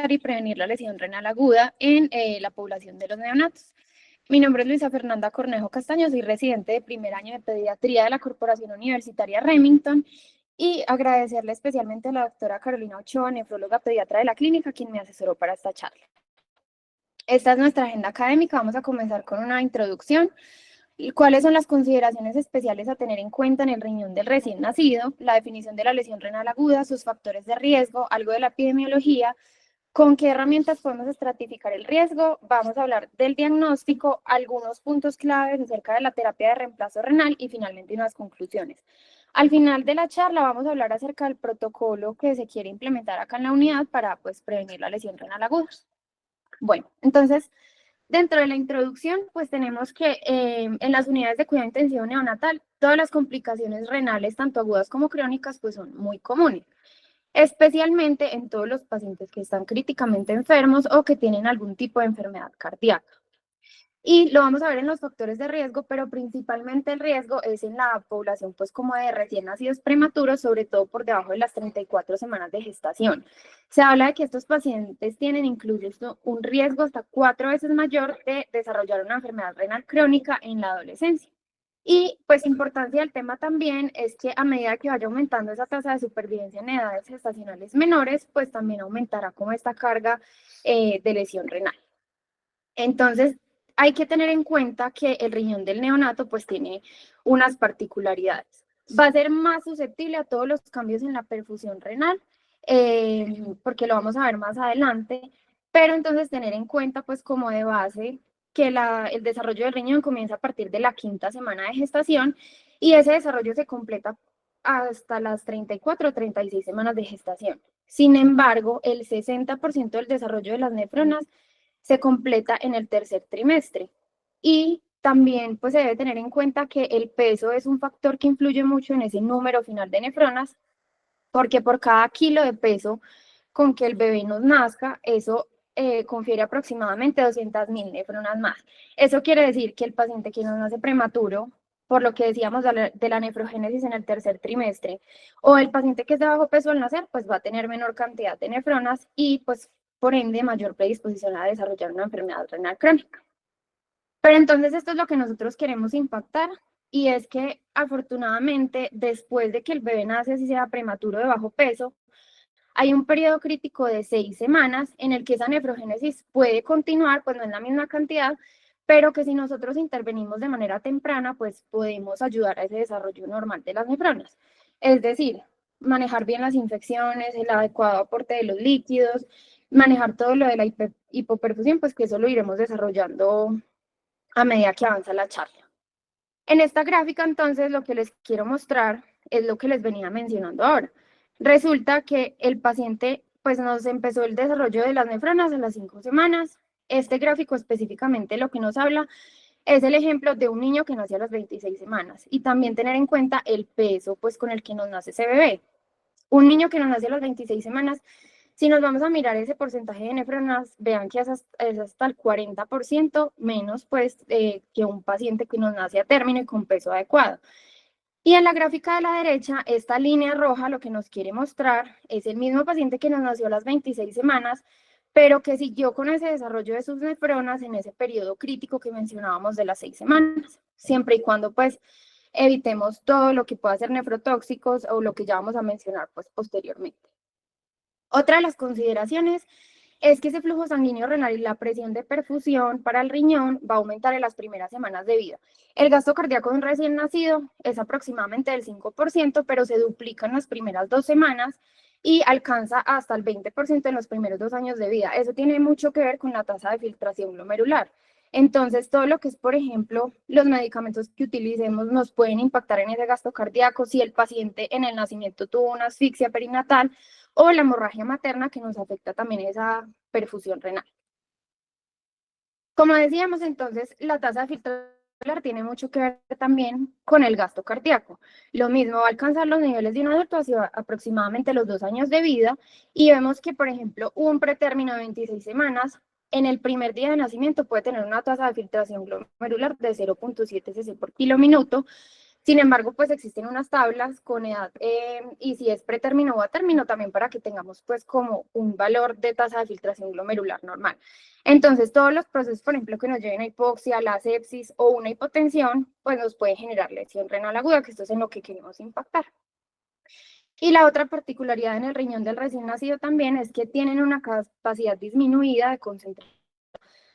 detectar y prevenir la lesión renal aguda en la población de los neonatos. Mi nombre es Luisa Fernanda Cornejo Castaño, soy residente de primer año de pediatría de la Corporación Universitaria Remington y agradecerle especialmente a la doctora Carolina Ochoa, nefróloga pediatra de la clínica, quien me asesoró para esta charla. Esta es nuestra agenda académica. Vamos a comenzar con una introducción. ¿Cuáles son las consideraciones especiales a tener en cuenta en el riñón del recién nacido? La definición de la lesión renal aguda, sus factores de riesgo, algo de la epidemiología, con qué herramientas podemos estratificar el riesgo. Vamos a hablar del diagnóstico, algunos puntos claves acerca de la terapia de reemplazo renal y finalmente unas conclusiones. Al final de la charla vamos a hablar acerca del protocolo que se quiere implementar acá en la unidad para prevenir la lesión renal aguda. Bueno, entonces, dentro de la introducción, pues tenemos que en las unidades de cuidado intensivo neonatal, todas las complicaciones renales, tanto agudas como crónicas, pues son muy comunes, especialmente en todos los pacientes que están críticamente enfermos o que tienen algún tipo de enfermedad cardíaca. Y lo vamos a ver en los factores de riesgo, pero principalmente el riesgo es en la población pues como de recién nacidos prematuros, sobre todo por debajo de las 34 semanas de gestación. Se habla de que estos pacientes tienen incluso un riesgo hasta 4 veces mayor de desarrollar una enfermedad renal crónica en la adolescencia. Y pues importancia del tema también es que a medida que vaya aumentando esa tasa de supervivencia en edades gestacionales menores, pues también aumentará como esta carga de lesión renal. Entonces, hay que tener en cuenta que el riñón del neonato pues tiene unas particularidades. Va a ser más susceptible a todos los cambios en la perfusión renal, porque lo vamos a ver más adelante, pero entonces tener en cuenta pues como de base que el desarrollo del riñón comienza a partir de la 5ª semana de gestación y ese desarrollo se completa hasta las 34 o 36 semanas de gestación. Sin embargo, el 60% del desarrollo de las nefronas se completa en el 3er trimestre. Y también pues se debe tener en cuenta que el peso es un factor que influye mucho en ese número final de nefronas, porque por cada kilo de peso con que el bebé nos nazca, eso confiere aproximadamente 200.000 nefronas más. Eso quiere decir que el paciente que nos nace prematuro, por lo que decíamos de la nefrogénesis en el 3er trimestre, o el paciente que es de bajo peso al nacer, pues va a tener menor cantidad de nefronas y pues por ende mayor predisposición a desarrollar una enfermedad renal crónica. Pero entonces esto es lo que nosotros queremos impactar, y es que afortunadamente después de que el bebé nace, así sea prematuro de bajo peso, hay un periodo crítico de 6 semanas en el que esa nefrogénesis puede continuar, pues no en la misma cantidad, pero que si nosotros intervenimos de manera temprana, pues podemos ayudar a ese desarrollo normal de las nefronas. Es decir, manejar bien las infecciones, el adecuado aporte de los líquidos, manejar todo lo de la hipoperfusión, pues que eso lo iremos desarrollando a medida que avanza la charla. En esta gráfica, entonces, lo que les quiero mostrar es lo que les venía mencionando ahora. Resulta que el paciente, pues nos empezó el desarrollo de las nefronas a las 5 semanas. Este gráfico específicamente lo que nos habla es el ejemplo de un niño que nació a las 26 semanas y también tener en cuenta el peso, pues con el que nos nace ese bebé. Un niño que nos nace a las 26 semanas, si nos vamos a mirar ese porcentaje de nefronas, vean que es hasta el 40% menos pues que un paciente que nos nace a término y con peso adecuado. Y en la gráfica de la derecha, esta línea roja lo que nos quiere mostrar es el mismo paciente que nos nació a las 26 semanas, pero que siguió con ese desarrollo de sus nefronas en ese periodo crítico que mencionábamos de las 6 semanas, siempre y cuando pues evitemos todo lo que pueda ser nefrotóxicos o lo que ya vamos a mencionar pues posteriormente. Otra de las consideraciones es que ese flujo sanguíneo renal y la presión de perfusión para el riñón va a aumentar en las primeras semanas de vida. El gasto cardíaco de un recién nacido es aproximadamente del 5%, pero se duplica en las primeras 2 semanas y alcanza hasta el 20% en los primeros 2 años de vida. Eso tiene mucho que ver con la tasa de filtración glomerular. Entonces, todo lo que es, por ejemplo, los medicamentos que utilicemos nos pueden impactar en ese gasto cardíaco si el paciente en el nacimiento tuvo una asfixia perinatal o la hemorragia materna, que nos afecta también esa perfusión renal. Como decíamos, entonces, la tasa de filtración tiene mucho que ver también con el gasto cardíaco. Lo mismo va a alcanzar los niveles de un adulto hacia aproximadamente los 2 años de vida, y vemos que, por ejemplo, un pretérmino de 26 semanas, en el primer día de nacimiento puede tener una tasa de filtración glomerular de 0.7 cc por kilo minuto. Sin embargo, pues existen unas tablas con edad y si es pretérmino o a término también para que tengamos pues como un valor de tasa de filtración glomerular normal. Entonces, todos los procesos, por ejemplo, que nos lleven a hipoxia, la sepsis o una hipotensión, pues nos puede generar lesión renal aguda, que esto es en lo que queremos impactar. Y la otra particularidad en el riñón del recién nacido también es que tienen una capacidad disminuida de concentración.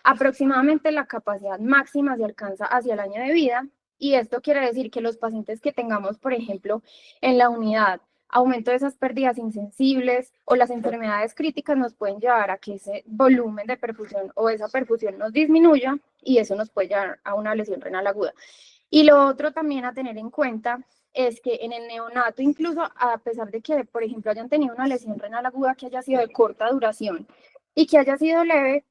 Aproximadamente la capacidad máxima se alcanza hacia el año de vida y esto quiere decir que los pacientes que tengamos, por ejemplo, en la unidad, aumento de esas pérdidas insensibles o las enfermedades críticas nos pueden llevar a que ese volumen de perfusión o esa perfusión nos disminuya y eso nos puede llevar a una lesión renal aguda. Y lo otro también a tener en cuenta es que en el neonato, incluso a pesar de que, por ejemplo, hayan tenido una lesión renal aguda que haya sido de corta duración y que haya sido leve,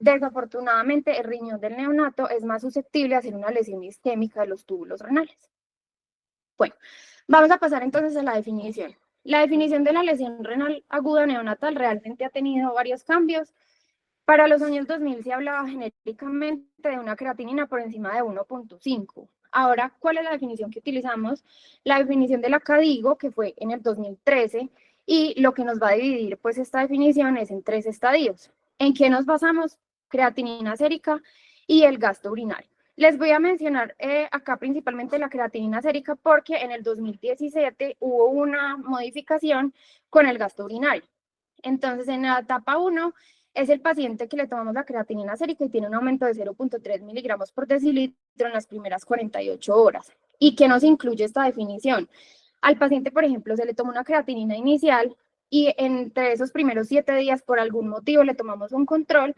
desafortunadamente el riñón del neonato es más susceptible a hacer una lesión isquémica de los túbulos renales. Bueno, vamos a pasar entonces a la definición. La definición de la lesión renal aguda neonatal realmente ha tenido varios cambios. Para los años 2000 se hablaba genéricamente de una creatinina por encima de 1.5. Ahora, ¿cuál es la definición que utilizamos? La definición de la CADIGO, que fue en el 2013, y lo que nos va a dividir pues esta definición es en 3 estadios. ¿En qué nos basamos? Creatinina sérica y el gasto urinario. Les voy a mencionar acá principalmente la creatinina sérica porque en el 2017 hubo una modificación con el gasto urinario. Entonces, en la etapa 1 es el paciente que le tomamos la creatinina sérica y tiene un aumento de 0.3 miligramos por decilitro en las primeras 48 horas. ¿Y qué nos incluye esta definición? Al paciente, por ejemplo, se le toma una creatinina inicial y entre esos primeros 7 días, por algún motivo, le tomamos un control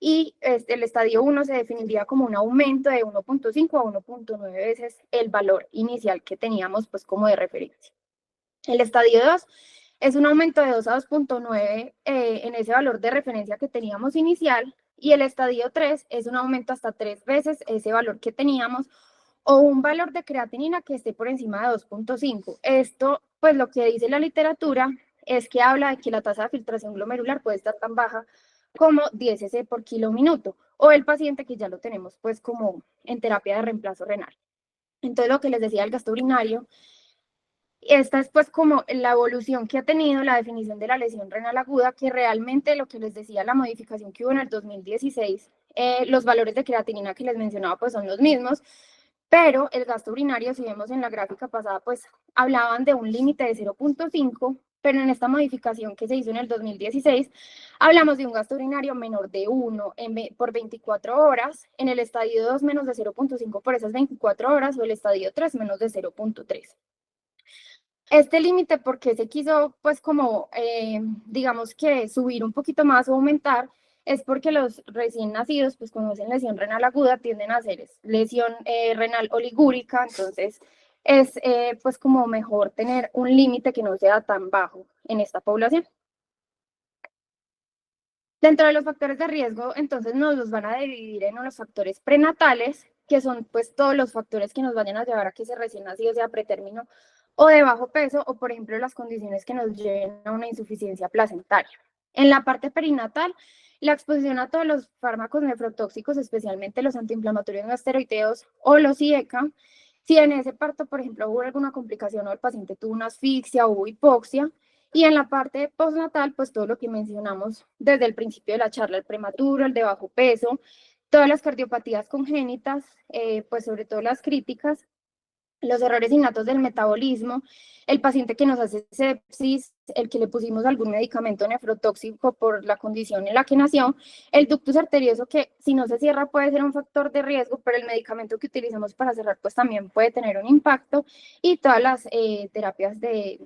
y el estadio 1 se definiría como un aumento de 1.5 a 1.9 veces el valor inicial que teníamos pues como de referencia. El estadio 2 es un aumento de 2 a 2.9 en ese valor de referencia que teníamos inicial y el estadio 3 es un aumento hasta 3 veces ese valor que teníamos o un valor de creatinina que esté por encima de 2.5. Esto, pues lo que dice la literatura es que habla de que la tasa de filtración glomerular puede estar tan baja como 10 cc por kilo minuto o el paciente que ya lo tenemos pues como en terapia de reemplazo renal. Entonces lo que les decía el gasto urinario, esta es pues como la evolución que ha tenido la definición de la lesión renal aguda, que realmente lo que les decía, la modificación que hubo en el 2016, los valores de creatinina que les mencionaba pues son los mismos, pero el gasto urinario, si vemos en la gráfica pasada, pues hablaban de un límite de 0.5, pero en esta modificación que se hizo en el 2016, hablamos de un gasto urinario menor de 1 por 24 horas, en el estadio 2 menos de 0.5 por esas 24 horas, o el estadio 3 menos de 0.3. Este límite, ¿por qué se quiso, pues, como, digamos que subir un poquito más o aumentar? Es porque los recién nacidos, pues, cuando hacen lesión renal aguda, tienden a hacer lesión renal oligúrica, entonces es, pues, como mejor tener un límite que no sea tan bajo en esta población. Dentro de los factores de riesgo, entonces nos los van a dividir en unos factores prenatales, que son pues todos los factores que nos vayan a llevar a que ese recién nacido sea pretérmino o de bajo peso, o por ejemplo las condiciones que nos lleven a una insuficiencia placentaria. En la parte perinatal, la exposición a todos los fármacos nefrotóxicos, especialmente los antiinflamatorios no esteroideos o los IECA, si en ese parto, por ejemplo, hubo alguna complicación o el paciente tuvo una asfixia o hubo hipoxia, y en la parte postnatal, pues todo lo que mencionamos desde el principio de la charla, el prematuro, el de bajo peso, todas las cardiopatías congénitas, pues sobre todo las críticas, los errores innatos del metabolismo, el paciente que nos hace sepsis, el que le pusimos algún medicamento nefrotóxico por la condición en la que nació, el ductus arterioso que si no se cierra puede ser un factor de riesgo, pero el medicamento que utilizamos para cerrar pues también puede tener un impacto, y todas las terapias de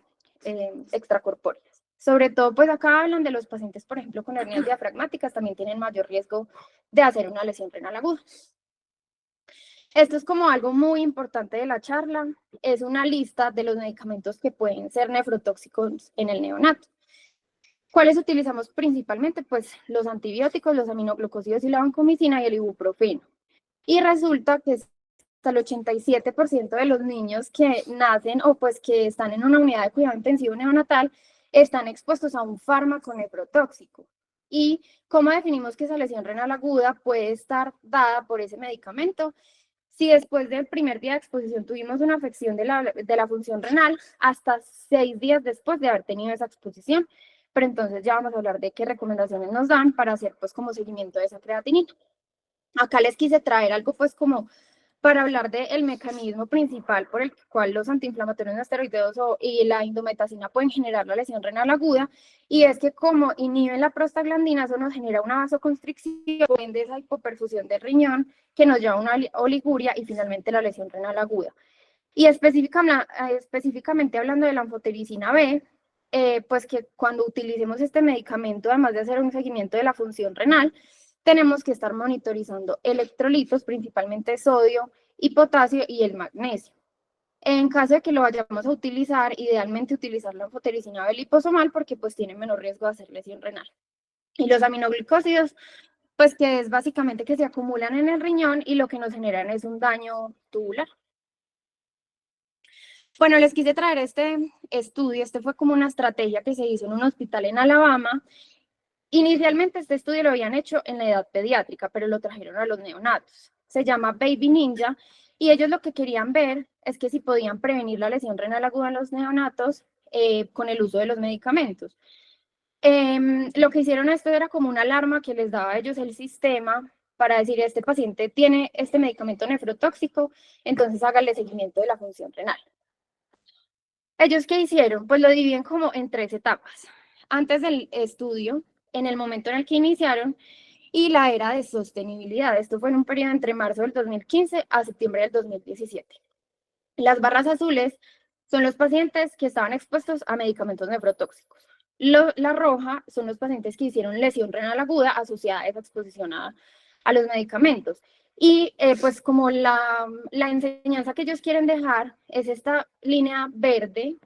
extracorpóreas. Sobre todo, pues acá hablan de los pacientes, por ejemplo, con hernias diafragmáticas, también tienen mayor riesgo de hacer una lesión renal aguda. Esto es como algo muy importante de la charla, es una lista de los medicamentos que pueden ser nefrotóxicos en el neonato. ¿Cuáles utilizamos principalmente? Pues los antibióticos, los aminoglucósidos y la vancomicina y el ibuprofeno. Y resulta que hasta el 87% de los niños que nacen o pues que están en una unidad de cuidado intensivo neonatal están expuestos a un fármaco nefrotóxico. ¿Y cómo definimos que esa lesión renal aguda puede estar dada por ese medicamento? si después del primer día de exposición tuvimos una afección de la función renal, hasta 6 días después de haber tenido esa exposición. Pero entonces ya vamos a hablar de qué recomendaciones nos dan para hacer pues como seguimiento de esa creatinina. Acá les quise traer algo pues como para hablar del mecanismo principal por el cual los antiinflamatorios no esteroideos y la indometacina pueden generar la lesión renal aguda, y es que como inhiben la prostaglandina, eso nos genera una vasoconstricción, por ende esa hipoperfusión del riñón que nos lleva a una oliguria y finalmente la lesión renal aguda. Y específicamente hablando de la anfotericina B, pues que cuando utilicemos este medicamento, además de hacer un seguimiento de la función renal, tenemos que estar monitorizando electrolitos, principalmente sodio y potasio y el magnesio. En caso de que lo vayamos a utilizar, idealmente utilizar la anfotericina B liposomal porque pues tiene menor riesgo de hacer lesión renal. Y los aminoglicósidos, pues que es básicamente que se acumulan en el riñón y lo que nos generan es un daño tubular. Bueno, les quise traer este estudio. Este fue como una estrategia que se hizo en un hospital en Alabama. Inicialmente este estudio lo habían hecho en la edad pediátrica, pero lo trajeron a los neonatos. Se llama Baby Ninja y ellos lo que querían ver es que si podían prevenir la lesión renal aguda en los neonatos con el uso de los medicamentos. Lo que hicieron esto era como una alarma que les daba a ellos el sistema para decir, este paciente tiene este medicamento nefrotóxico, entonces hágale seguimiento de la función renal. ¿Ellos qué hicieron? Pues lo dividen como en 3 etapas. Antes del estudio, en el momento en el que iniciaron, y la era de sostenibilidad. Esto fue en un periodo entre marzo del 2015 a septiembre del 2017. Las barras azules son los pacientes que estaban expuestos a medicamentos nefrotóxicos. La roja son los pacientes que hicieron lesión renal aguda asociada a esa exposición a los medicamentos. Y pues como la enseñanza que ellos quieren dejar es esta línea verde,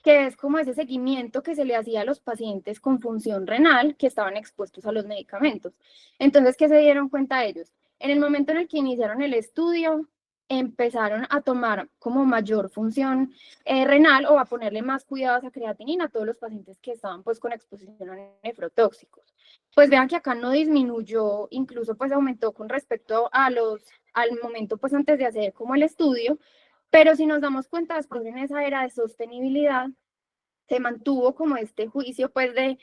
que es como ese seguimiento que se le hacía a los pacientes con función renal que estaban expuestos a los medicamentos. Entonces, ¿qué se dieron cuenta ellos? En el momento en el que iniciaron el estudio, empezaron a tomar como mayor función renal o a ponerle más cuidado a esa creatinina a todos los pacientes que estaban pues con exposición a nefrotóxicos. Pues vean que acá no disminuyó, incluso pues aumentó con respecto a al momento pues antes de hacer como el estudio, pero si nos damos cuenta después en esa era de sostenibilidad se mantuvo como este juicio pues de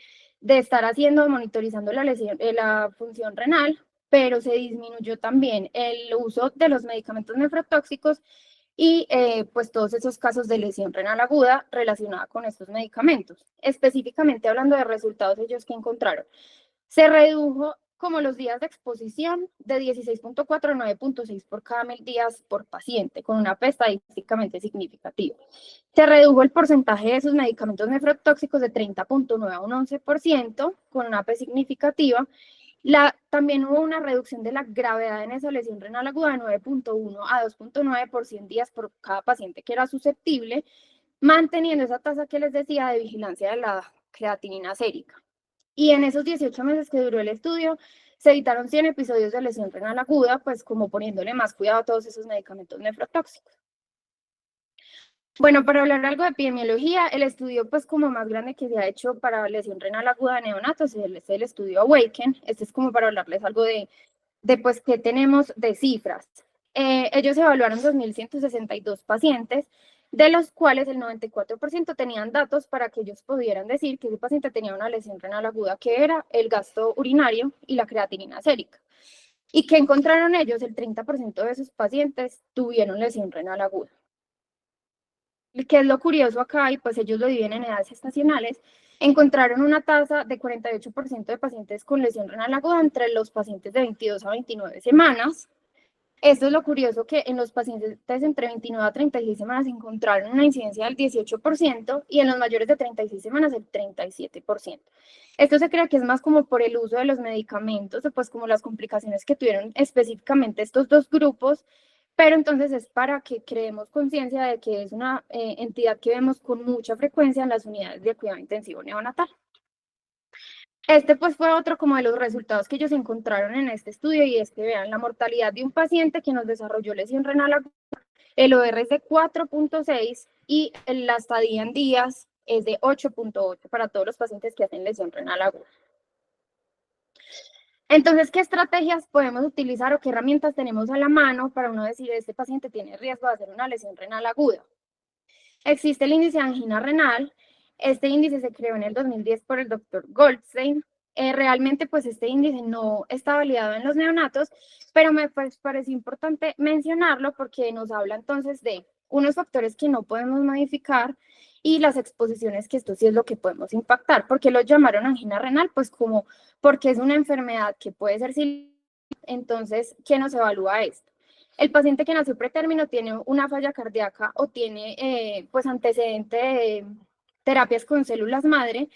estar haciendo, monitorizando la lesión, la función renal, pero se disminuyó también el uso de los medicamentos nefrotóxicos y pues todos esos casos de lesión renal aguda relacionada con estos medicamentos. Específicamente hablando de resultados, ellos que encontraron, se redujo como los días de exposición de 16.4 a 9.6 por cada 1000 días por paciente, con una P estadísticamente significativa. Se redujo el porcentaje de esos medicamentos nefrotóxicos de 30.9 a un 11%, con una P significativa. También hubo una reducción de la gravedad en esa lesión renal aguda de 9.1 a 2.9 por 100 días por cada paciente que era susceptible, manteniendo esa tasa que les decía de vigilancia de la creatinina sérica. Y en esos 18 meses que duró el estudio, se evitaron 100 episodios de lesión renal aguda, pues como poniéndole más cuidado a todos esos medicamentos nefrotóxicos. Bueno, para hablar algo de epidemiología, el estudio pues como más grande que se ha hecho para lesión renal aguda de neonatos es el estudio Awaken. Este es como para hablarles algo de pues qué tenemos de cifras. Ellos evaluaron 2.162 pacientes, de los cuales el 94% tenían datos para que ellos pudieran decir que ese paciente tenía una lesión renal aguda, que era el gasto urinario y la creatinina sérica. ¿Y qué encontraron ellos? El 30% de esos pacientes tuvieron lesión renal aguda. ¿Qué es lo curioso acá? Y pues ellos lo dividen en edades estacionales. Encontraron una tasa de 48% de pacientes con lesión renal aguda entre los pacientes de 22 a 29 semanas. Esto es lo curioso, que en los pacientes entre 29 a 36 semanas encontraron una incidencia del 18% y en los mayores de 36 semanas el 37%. Esto se cree que es más como por el uso de los medicamentos o pues como las complicaciones que tuvieron específicamente estos dos grupos, pero entonces es para que creemos conciencia de que es una entidad que vemos con mucha frecuencia en las unidades de cuidado intensivo neonatal. Este pues fue otro como de los resultados que ellos encontraron en este estudio, y es que vean la mortalidad de un paciente que nos desarrolló lesión renal aguda, el OR es de 4.6 y la estadía en días es de 8.8 para todos los pacientes que hacen lesión renal aguda. Entonces, ¿qué estrategias podemos utilizar o qué herramientas tenemos a la mano para uno decir este paciente tiene riesgo de hacer una lesión renal aguda? Existe el índice de angina renal. Este índice se creó en el 2010 por el doctor Goldstein. Realmente, pues este índice no está validado en los neonatos, pero me parece importante mencionarlo porque nos habla entonces de unos factores que no podemos modificar y las exposiciones, que esto sí es lo que podemos impactar. ¿Por qué lo llamaron angina renal? Pues como porque es una enfermedad que puede ser silente. Entonces, ¿qué nos evalúa esto? El paciente que nació pretérmino tiene una falla cardíaca o tiene pues antecedente de terapias con células madre,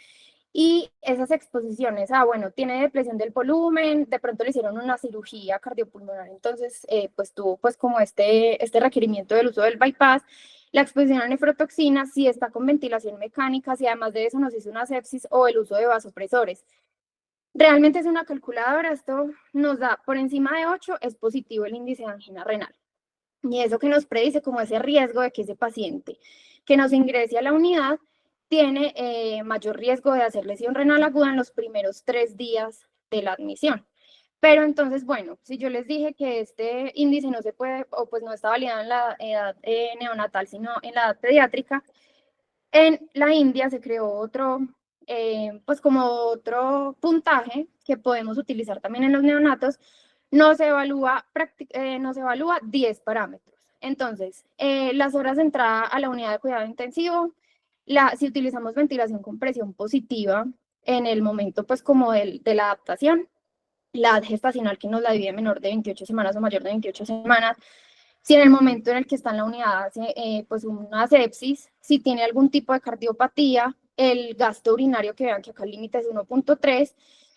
y esas exposiciones, bueno, tiene depresión del volumen, de pronto le hicieron una cirugía cardiopulmonar, entonces pues tuvo pues como este requerimiento del uso del bypass, la exposición a nefrotoxina, si está con ventilación mecánica, si además de eso nos hizo una sepsis o el uso de vasopresores. Realmente es una calculadora, esto nos da por encima de 8, es positivo el índice de angina renal. Y eso que nos predice como ese riesgo de que ese paciente que nos ingrese a la unidad tiene mayor riesgo de hacer lesión renal aguda en los primeros 3 días de la admisión. Pero entonces, bueno, si yo les dije que este índice no se puede, o pues no está validado en la edad neonatal, sino en la edad pediátrica, en la India se creó otro, pues como otro puntaje que podemos utilizar también en los neonatos. Nos evalúa 10 parámetros. Entonces, las horas de entrada a la unidad de cuidado intensivo, si utilizamos ventilación con presión positiva en el momento pues como de la adaptación, la edad gestacional que nos la divide menor de 28 semanas o mayor de 28 semanas, si en el momento en el que está en la unidad hace pues una sepsis, si tiene algún tipo de cardiopatía, el gasto urinario, que vean que acá el límite es 1.3,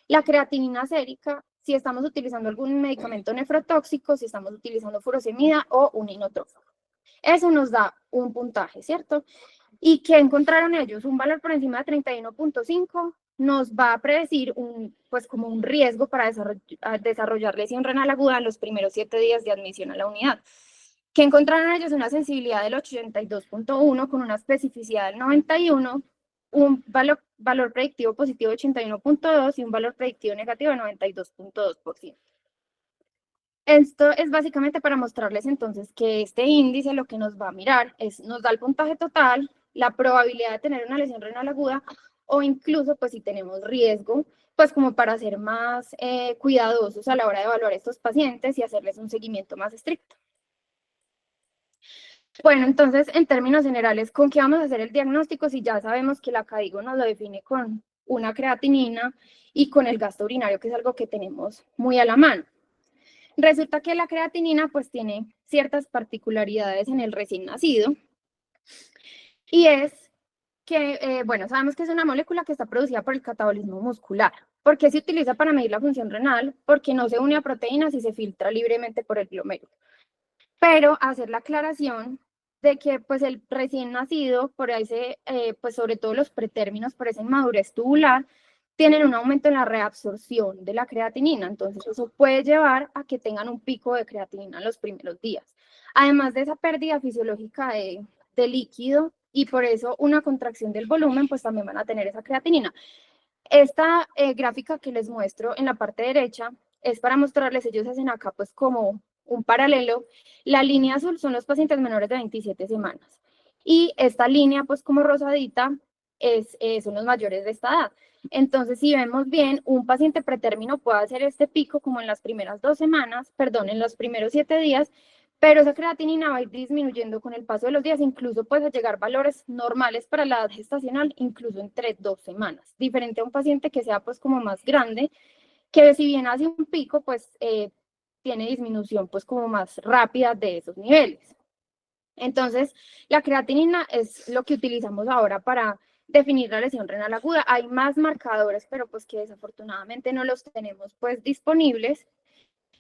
la creatinina sérica, si estamos utilizando algún medicamento nefrotóxico, si estamos utilizando furosemida o un inotrópico. Eso nos da un puntaje, ¿cierto? ¿Y qué encontraron ellos? Un valor por encima de 31.5 nos va a predecir pues como un riesgo para desarrollar lesión renal aguda en los primeros 7 días de admisión a la unidad. ¿Qué encontraron ellos? Una sensibilidad del 82.1 con una especificidad del 91, un valor predictivo positivo de 81.2 y un valor predictivo negativo de 92.2%. Esto es básicamente para mostrarles entonces que este índice lo que nos va a mirar nos da el puntaje total, la probabilidad de tener una lesión renal aguda, o incluso pues si tenemos riesgo, pues como para ser más cuidadosos a la hora de evaluar a estos pacientes y hacerles un seguimiento más estricto. Bueno, entonces en términos generales, ¿con qué vamos a hacer el diagnóstico si ya sabemos que la KDIGO nos lo define con una creatinina y con el gasto urinario, que es algo que tenemos muy a la mano? Resulta que la creatinina pues tiene ciertas particularidades en el recién nacido, y es que, bueno, sabemos que es una molécula que está producida por el catabolismo muscular. ¿Por qué se utiliza para medir la función renal? Porque no se une a proteínas y se filtra libremente por el glomérulo. Pero hacer la aclaración de que pues el recién nacido, por ese, pues sobre todo los pretérminos, por esa inmadurez tubular, tienen un aumento en la reabsorción de la creatinina, entonces eso puede llevar a que tengan un pico de creatinina en los primeros días. Además de esa pérdida fisiológica de líquido, y por eso una contracción del volumen, pues también van a tener esa creatinina. Esta gráfica que les muestro en la parte derecha es para mostrarles, ellos hacen acá pues como un paralelo. La línea azul son los pacientes menores de 27 semanas y esta línea pues como rosadita son los mayores de esta edad. Entonces, si vemos bien, un paciente pretérmino puede hacer este pico como en las primeras 2 semanas, perdón, en los primeros 7 días, pero esa creatinina va a ir disminuyendo con el paso de los días, incluso puede llegar a valores normales para la edad gestacional, incluso entre 2 semanas, diferente a un paciente que sea pues como más grande, que si bien hace un pico, pues tiene disminución pues como más rápida de esos niveles. Entonces, la creatinina es lo que utilizamos ahora para definir la lesión renal aguda. Hay más marcadores, pero pues que desafortunadamente no los tenemos pues disponibles.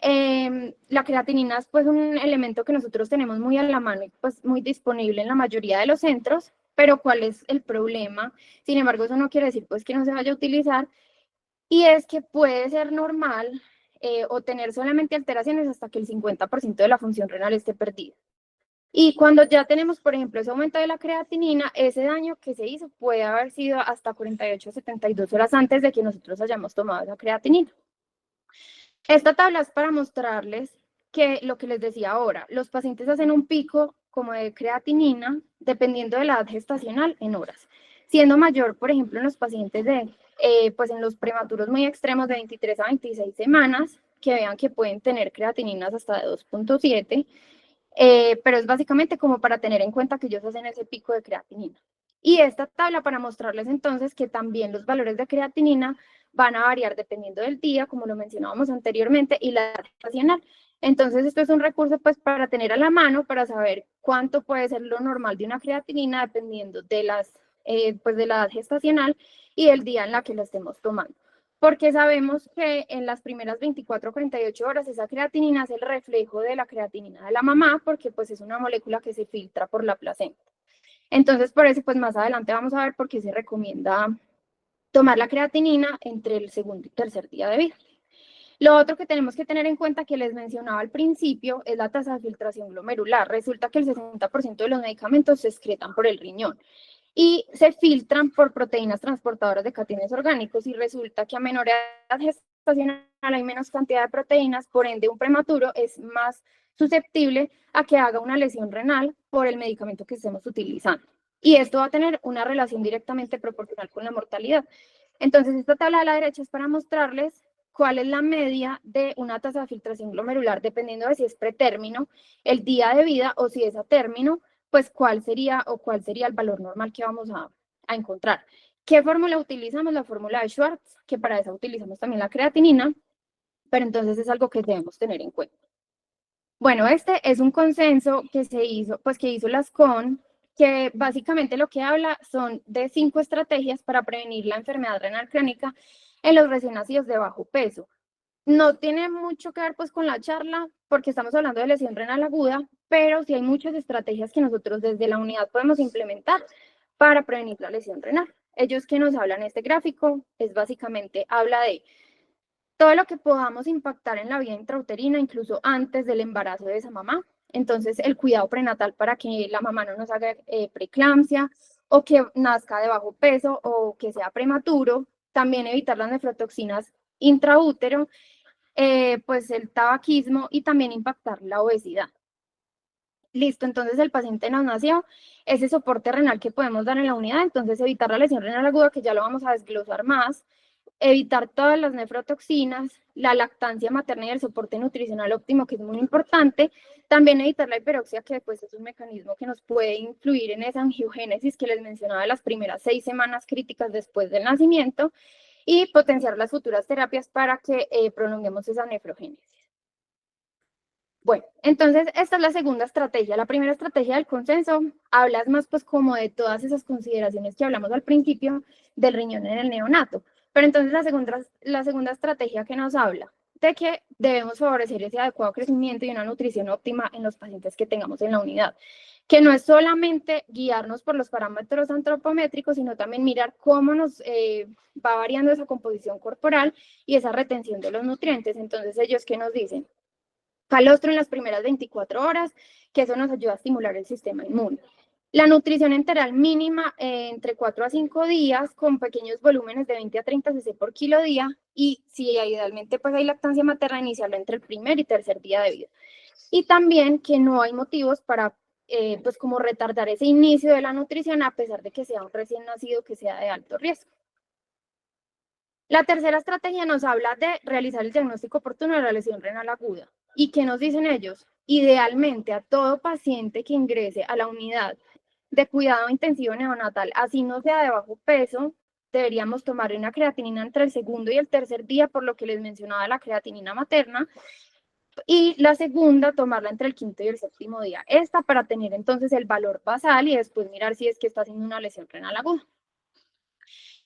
La creatinina es pues un elemento que nosotros tenemos muy a la mano y pues muy disponible en la mayoría de los centros, pero ¿cuál es el problema? Sin embargo, eso no quiere decir pues que no se vaya a utilizar, y es que puede ser normal o tener solamente alteraciones hasta que el 50% de la función renal esté perdida. Y cuando ya tenemos, por ejemplo, ese aumento de la creatinina, ese daño que se hizo puede haber sido hasta 48 o 72 horas antes de que nosotros hayamos tomado esa creatinina. Esta tabla es para mostrarles que lo que les decía ahora, los pacientes hacen un pico como de creatinina dependiendo de la edad gestacional en horas, siendo mayor, por ejemplo, en los pacientes pues en los prematuros muy extremos de 23 a 26 semanas, que vean que pueden tener creatininas hasta de 2.7, pero es básicamente como para tener en cuenta que ellos hacen ese pico de creatinina. Y esta tabla para mostrarles entonces que también los valores de creatinina van a variar dependiendo del día, como lo mencionábamos anteriormente, y la edad gestacional. Entonces, esto es un recurso pues para tener a la mano, para saber cuánto puede ser lo normal de una creatinina dependiendo de pues de la edad gestacional y el día en la que la estemos tomando. Porque sabemos que en las primeras 24 o 48 horas esa creatinina es el reflejo de la creatinina de la mamá, porque pues es una molécula que se filtra por la placenta. Entonces, por eso, pues más adelante vamos a ver por qué se recomienda tomar la creatinina entre el segundo y tercer día de vida. Lo otro que tenemos que tener en cuenta, que les mencionaba al principio, es la tasa de filtración glomerular. Resulta que el 60% de los medicamentos se excretan por el riñón y se filtran por proteínas transportadoras de cationes orgánicos, y resulta que a menor edad gestacional hay menos cantidad de proteínas, por ende un prematuro es más susceptible a que haga una lesión renal por el medicamento que estemos utilizando. Y esto va a tener una relación directamente proporcional con la mortalidad. Entonces, esta tabla de la derecha es para mostrarles cuál es la media de una tasa de filtración glomerular, dependiendo de si es pretérmino, el día de vida, o si es a término, pues cuál sería el valor normal que vamos a encontrar. ¿Qué fórmula utilizamos? La fórmula de Schwartz, que para eso utilizamos también la creatinina, pero entonces es algo que debemos tener en cuenta. Bueno, este es un consenso que se hizo, pues que hizo la SCON, que básicamente lo que habla son de 5 estrategias para prevenir la enfermedad renal crónica en los recién nacidos de bajo peso. No tiene mucho que ver pues con la charla, porque estamos hablando de lesión renal aguda, pero sí hay muchas estrategias que nosotros desde la unidad podemos implementar para prevenir la lesión renal. Ellos que nos hablan este gráfico es básicamente, habla de todo lo que podamos impactar en la vida intrauterina, incluso antes del embarazo de esa mamá. Entonces, el cuidado prenatal para que la mamá no nos haga preeclampsia, o que nazca de bajo peso, o que sea prematuro. También evitar las nefrotoxinas intraútero, pues el tabaquismo, y también impactar la obesidad. Listo, entonces el paciente nos nació, ese soporte renal que podemos dar en la unidad, entonces evitar la lesión renal aguda, que ya lo vamos a desglosar más, evitar todas las nefrotoxinas, la lactancia materna y el soporte nutricional óptimo, que es muy importante, también evitar la hiperoxia, que pues es un mecanismo que nos puede influir en esa angiogénesis que les mencionaba de las primeras 6 semanas críticas después del nacimiento, y potenciar las futuras terapias para que prolonguemos esa nefrogénesis. Bueno, entonces esta es la segunda estrategia. La primera estrategia del consenso habla más pues como de todas esas consideraciones que hablamos al principio del riñón en el neonato. Pero entonces la segunda estrategia que nos habla de que debemos favorecer ese adecuado crecimiento y una nutrición óptima en los pacientes que tengamos en la unidad, que no es solamente guiarnos por los parámetros antropométricos, sino también mirar cómo nos va variando esa composición corporal y esa retención de los nutrientes. Entonces, ellos, ¿qué nos dicen? Calostro en las primeras 24 horas, que eso nos ayuda a estimular el sistema inmune. La nutrición enteral mínima entre 4 a 5 días, con pequeños volúmenes de 20 a 30 cc por kilo día, y si idealmente pues hay lactancia materna, iniciarla entre el primer y tercer día de vida. Y también que no hay motivos para pues como retardar ese inicio de la nutrición, a pesar de que sea un recién nacido que sea de alto riesgo. La tercera estrategia nos habla de realizar el diagnóstico oportuno de la lesión renal aguda. ¿Y qué nos dicen ellos? Idealmente, a todo paciente que ingrese a la unidad de cuidado intensivo neonatal, así no sea de bajo peso, deberíamos tomar una creatinina entre el segundo y el tercer día, por lo que les mencionaba la creatinina materna, y la segunda tomarla entre el quinto y el séptimo día. Esta para tener entonces el valor basal y después mirar si es que está haciendo una lesión renal aguda.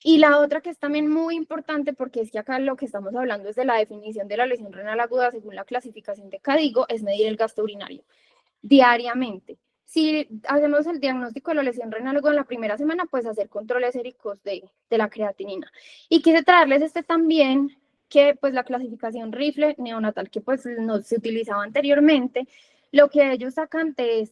Y la otra que es también muy importante, porque es que acá lo que estamos hablando es de la definición de la lesión renal aguda según la clasificación de CADIGO, es medir el gasto urinario diariamente. Si hacemos el diagnóstico de la lesión renal aguda en la primera semana, pues hacer controles séricos de la creatinina. Y quise traerles este también, que pues la clasificación rifle neonatal, que pues no se utilizaba anteriormente, lo que ellos sacan de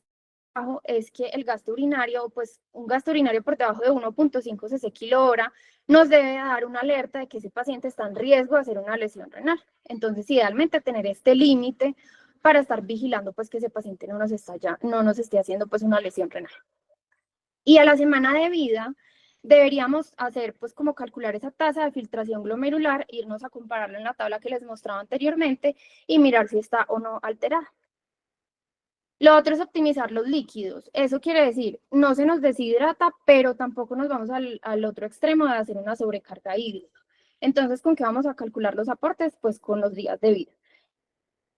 es que el gasto urinario, pues un gasto urinario por debajo de 1.5 cc/hora nos debe dar una alerta de que ese paciente está en riesgo de hacer una lesión renal. Entonces, idealmente tener este límite para estar vigilando pues que ese paciente no nos esté haciendo pues una lesión renal. Y a la semana de vida deberíamos hacer pues como calcular esa tasa de filtración glomerular, irnos a compararlo en la tabla que les mostraba anteriormente y mirar si está o no alterada. Lo otro es optimizar los líquidos. Eso quiere decir, no se nos deshidrata, pero tampoco nos vamos al otro extremo de hacer una sobrecarga hídrica. Entonces, ¿con qué vamos a calcular los aportes? Pues con los días de vida.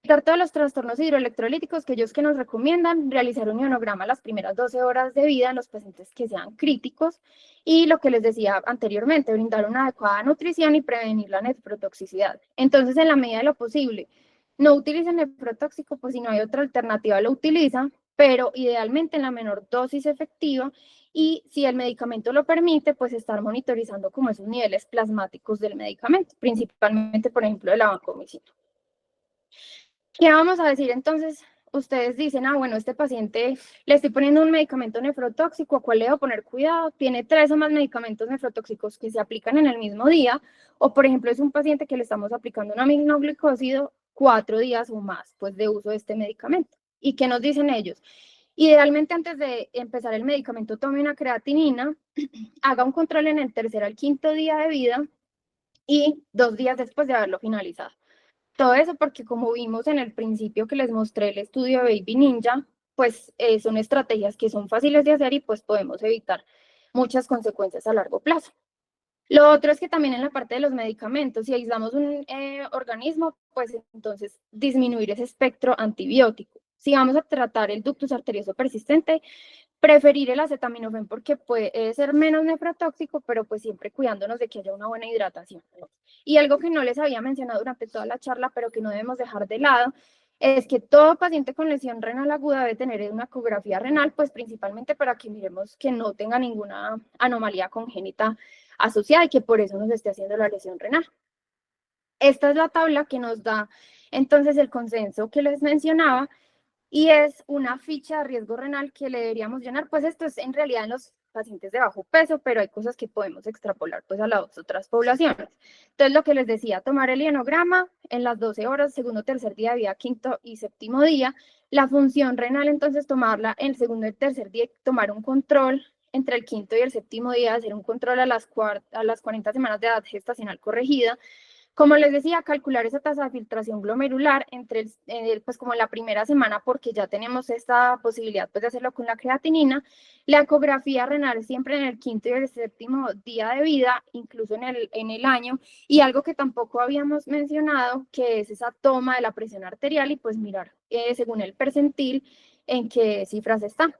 Evitar todos los trastornos hidroelectrolíticos que ellos que nos recomiendan, realizar un ionograma las primeras 12 horas de vida en los pacientes que sean críticos y lo que les decía anteriormente, brindar una adecuada nutrición y prevenir la nefrotoxicidad. Entonces, en la medida de lo posible, no utilicen nefrotóxico, pues si no hay otra alternativa lo utilizan, pero idealmente en la menor dosis efectiva y si el medicamento lo permite, pues estar monitorizando como esos niveles plasmáticos del medicamento, principalmente, por ejemplo, de la vancomicina. ¿Qué vamos a decir entonces? Ustedes dicen, bueno, este paciente le estoy poniendo un medicamento nefrotóxico, ¿a cuál le debo poner cuidado? Tiene 3 o más medicamentos nefrotóxicos que se aplican en el mismo día, o por ejemplo es un paciente que le estamos aplicando un aminoglicósido 4 días o más pues, de uso de este medicamento. ¿Y qué nos dicen ellos? Idealmente antes de empezar el medicamento tome una creatinina, haga un control en el tercer al quinto día de vida y 2 días después de haberlo finalizado. Todo eso porque como vimos en el principio que les mostré el estudio de Baby Ninja, pues son estrategias que son fáciles de hacer y pues podemos evitar muchas consecuencias a largo plazo. Lo otro es que también en la parte de los medicamentos, si aislamos un organismo, pues entonces disminuir ese espectro antibiótico. Si vamos a tratar el ductus arterioso persistente, preferir el acetaminofén porque puede ser menos nefrotóxico, pero pues siempre cuidándonos de que haya una buena hidratación. Y algo que no les había mencionado durante toda la charla, pero que no debemos dejar de lado, es que todo paciente con lesión renal aguda debe tener una ecografía renal, pues principalmente para que miremos que no tenga ninguna anomalía congénita asociada y que por eso nos esté haciendo la lesión renal. Esta es la tabla que nos da entonces el consenso que les mencionaba y es una ficha de riesgo renal que le deberíamos llenar, pues esto es en realidad en los pacientes de bajo peso, pero hay cosas que podemos extrapolar pues a las otras poblaciones. Entonces lo que les decía, tomar el ionograma en las 12 horas, segundo, tercer día de vida, quinto y séptimo día, la función renal entonces tomarla en el segundo y tercer día, tomar un control entre el quinto y el séptimo día, hacer un control a las 40 semanas de edad gestacional corregida. Como les decía, calcular esa tasa de filtración glomerular pues como en la primera semana, porque ya tenemos esta posibilidad pues, de hacerlo con la creatinina. La ecografía renal siempre en el quinto y el séptimo día de vida, incluso en el año. Y algo que tampoco habíamos mencionado, que es esa toma de la presión arterial y pues mirar según el percentil en qué cifras estamos.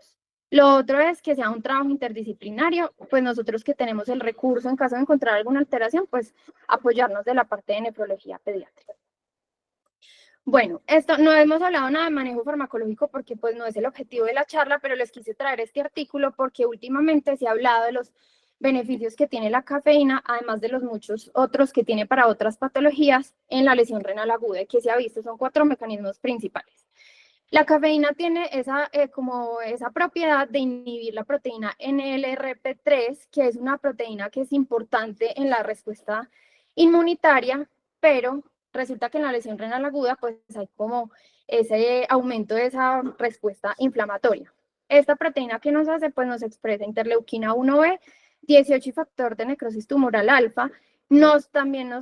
Lo otro es que sea un trabajo interdisciplinario, pues nosotros que tenemos el recurso en caso de encontrar alguna alteración, pues apoyarnos de la parte de nefrología pediátrica. Bueno, esto no hemos hablado nada de manejo farmacológico porque pues no es el objetivo de la charla, pero les quise traer este artículo porque últimamente se ha hablado de los beneficios que tiene la cafeína, además de los muchos otros que tiene para otras patologías en la lesión renal aguda, que se ha visto, son 4 mecanismos principales. La cafeína tiene como esa propiedad de inhibir la proteína NLRP3, que es una proteína que es importante en la respuesta inmunitaria, pero resulta que en la lesión renal aguda pues hay como ese aumento de esa respuesta inflamatoria. Esta proteína que nos hace pues nos expresa interleuquina 1B, 18 y factor de necrosis tumoral alfa, también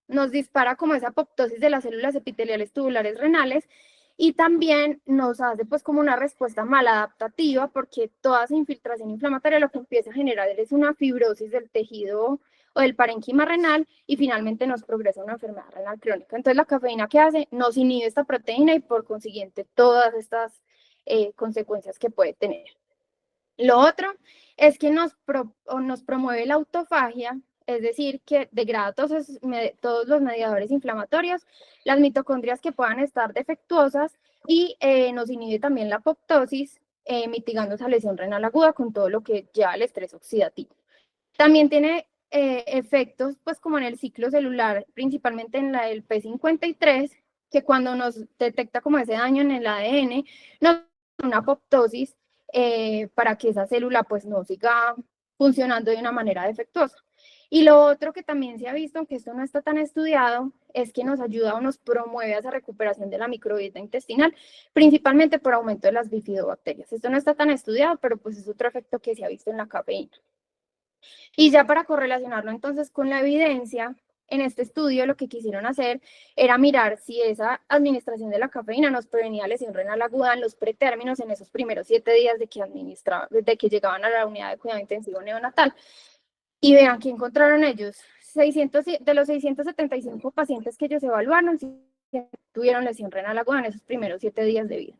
nos dispara como esa apoptosis de las células epiteliales tubulares renales y también nos hace pues como una respuesta maladaptativa porque toda esa infiltración inflamatoria lo que empieza a generar es una fibrosis del tejido o del parénquima renal y finalmente nos progresa una enfermedad renal crónica. Entonces la cafeína, ¿qué hace? Nos inhibe esta proteína y por consiguiente todas estas consecuencias que puede tener. Lo otro es que nos promueve la autofagia, es decir, que degrada todos los mediadores inflamatorios, las mitocondrias que puedan estar defectuosas y nos inhibe también la apoptosis, mitigando esa lesión renal aguda con todo lo que lleva al estrés oxidativo. También tiene efectos, pues como en el ciclo celular, principalmente en la del P53, que cuando nos detecta como ese daño en el ADN, nos una apoptosis para que esa célula pues no siga funcionando de una manera defectuosa. Y lo otro que también se ha visto, aunque esto no está tan estudiado, es que nos ayuda o nos promueve a esa recuperación de la microbiota intestinal, principalmente por aumento de las bifidobacterias. Esto no está tan estudiado, pero pues es otro efecto que se ha visto en la cafeína. Y ya para correlacionarlo entonces con la evidencia, en este estudio lo que quisieron hacer era mirar si esa administración de la cafeína nos prevenía lesión renal aguda en los pretérminos en esos primeros 7 días de que llegaban a la unidad de cuidado intensivo neonatal. Y vean que encontraron ellos, de los 675 pacientes que ellos evaluaron, tuvieron lesión renal aguda en esos primeros 7 días de vida.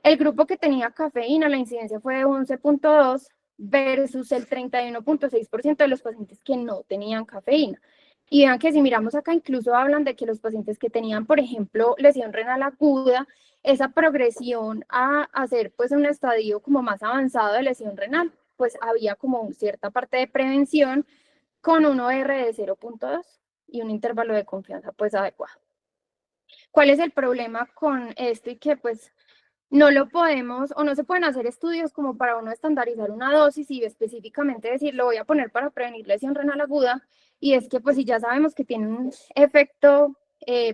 El grupo que tenía cafeína, la incidencia fue de 11.2 versus el 31.6% de los pacientes que no tenían cafeína. Y vean que si miramos acá, incluso hablan de que los pacientes que tenían, por ejemplo, lesión renal aguda, esa progresión a hacer pues un estadio como más avanzado de lesión renal, pues había como cierta parte de prevención con un OR de 0.2 y un intervalo de confianza pues adecuado. ¿Cuál es el problema con esto? Y que pues no lo podemos o no se pueden hacer estudios como para uno estandarizar una dosis y específicamente decir lo voy a poner para prevenir lesión renal aguda, y es que pues si ya sabemos que tiene un efecto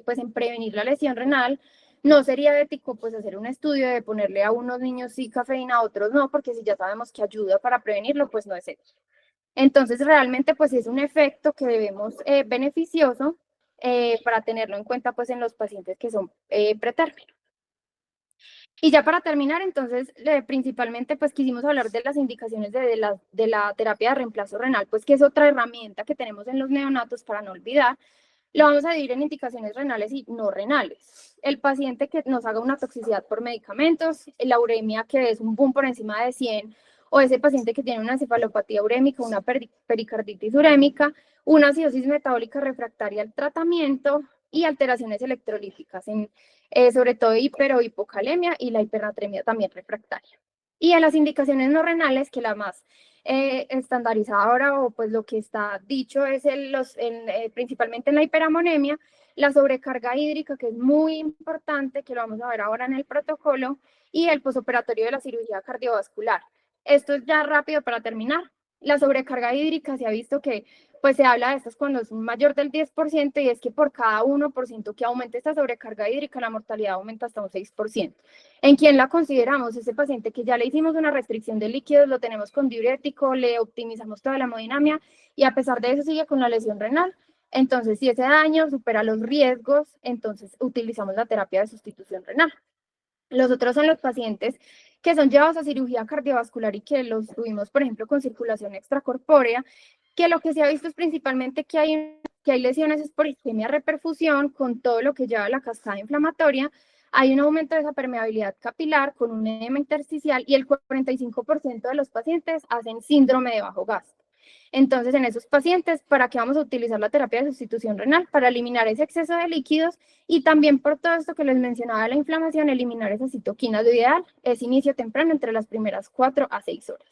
pues en prevenir la lesión renal, no sería ético pues hacer un estudio de ponerle a unos niños sí cafeína, a otros no, porque si ya sabemos que ayuda para prevenirlo, pues no es ético. Entonces realmente pues es un efecto que debemos beneficioso para tenerlo en cuenta pues en los pacientes que son pretérminos. Y ya para terminar, entonces, principalmente, pues quisimos hablar de las indicaciones de la terapia de reemplazo renal, pues que es otra herramienta que tenemos en los neonatos para no olvidar. Lo vamos a dividir en indicaciones renales y no renales. El paciente que nos haga una toxicidad por medicamentos, la uremia que es un boom por encima de 100, o ese paciente que tiene una encefalopatía urémica, una pericarditis urémica, una acidosis metabólica refractaria al tratamiento y alteraciones electrolíticas, sobre todo hiper o hipocalemia y la hipernatremia también refractaria. Y en las indicaciones no renales, que la más estandarizada ahora o pues lo que está dicho es principalmente en la hiperamonemia, la sobrecarga hídrica, que es muy importante, que lo vamos a ver ahora en el protocolo, y el posoperatorio de la cirugía cardiovascular. Esto es ya rápido para terminar. La sobrecarga hídrica se ha visto que pues se habla de estas cuando es mayor del 10%, y es que por cada 1% que aumente esta sobrecarga hídrica, la mortalidad aumenta hasta un 6%. ¿En quién la consideramos? Ese paciente que ya le hicimos una restricción de líquidos, lo tenemos con diurético, le optimizamos toda la hemodinamia y a pesar de eso sigue con la lesión renal. Entonces, si ese daño supera los riesgos, entonces utilizamos la terapia de sustitución renal. Los otros son los pacientes que son llevados a cirugía cardiovascular y que los tuvimos, por ejemplo, con circulación extracorpórea, que lo que se ha visto es principalmente que hay lesiones es por isquemia reperfusión, con todo lo que lleva a la cascada inflamatoria. Hay un aumento de esa permeabilidad capilar con un edema intersticial y el 45% de los pacientes hacen síndrome de bajo gasto. Entonces, en esos pacientes, ¿para qué vamos a utilizar la terapia de sustitución renal? Para eliminar ese exceso de líquidos y también por todo esto que les mencionaba de la inflamación, eliminar esas citoquinas. Lo ideal es inicio temprano entre las primeras 4 a 6 horas.